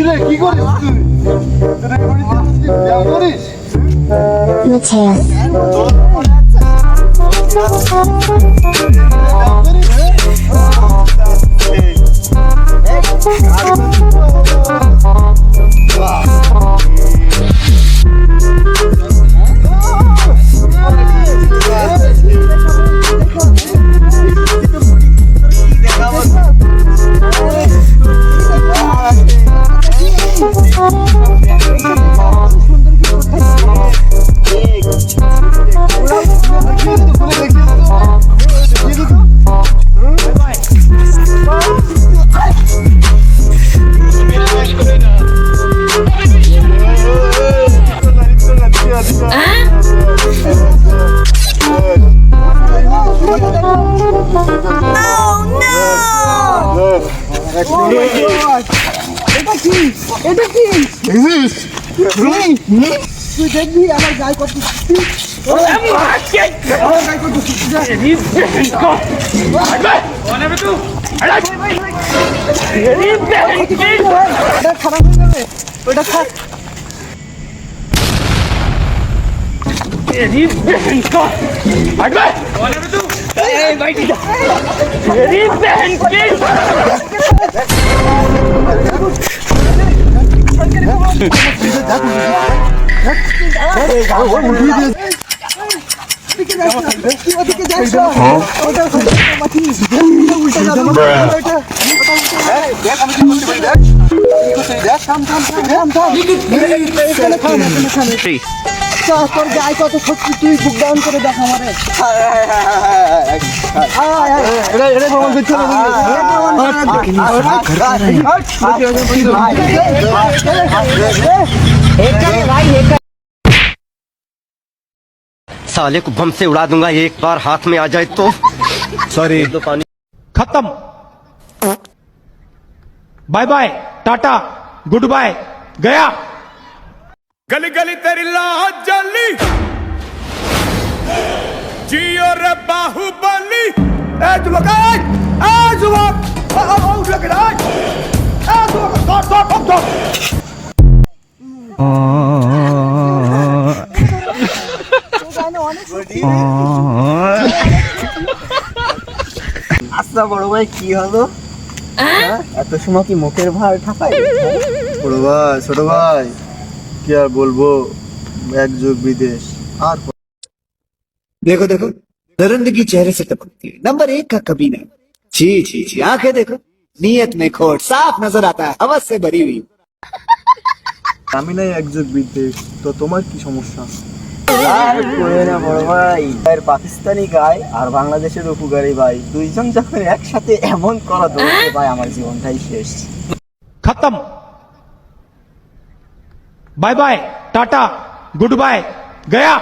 কিরে কি করিস তুই? তোর এই বাড়িতে আসছিস, বিয়ে করিস? 무채야 তুই দেখবি আমার গায়ে কত খারাপ হয়ে যাবে ওটা থাক তোর গায়ে কত সত্যি তুই বুক ডাউন করে দেখ আমারে साले को बम से उड़ा दूंगा एक बार हाथ में आ जाए तो। सॉरी तो पानी खत्म bye bye tata goodbye गया गली गली तेरी लाज जली जियो रे बाहुबली ए जुबक আচ্ছা বড় ভাই কি হলো এত সময় কি মুখের ভার ঠাপাই বড় ভাই ছোট ভাই কি আর বলবো, এক যুগ বিদেশ আর देखो देखो दरिंदगी चेहरे से टपकती है नंबर 1 का कमीना छी छी छी आंखें देखो नीयत में खोट साफ नजर आता है हवस से भरी हुई আমি নাই এক যুগ বিদেশ, তো তোমার কি সমস্যা? আর কই না বড় ভাই আর পাকিস্তানি গায় আর বাংলাদেশের উপকারী ভাই দুইজন যখন একসাথে এমন করা দরকার ভাই আমার জীবনটাই শেষ खत्म bye bye tata goodbye गया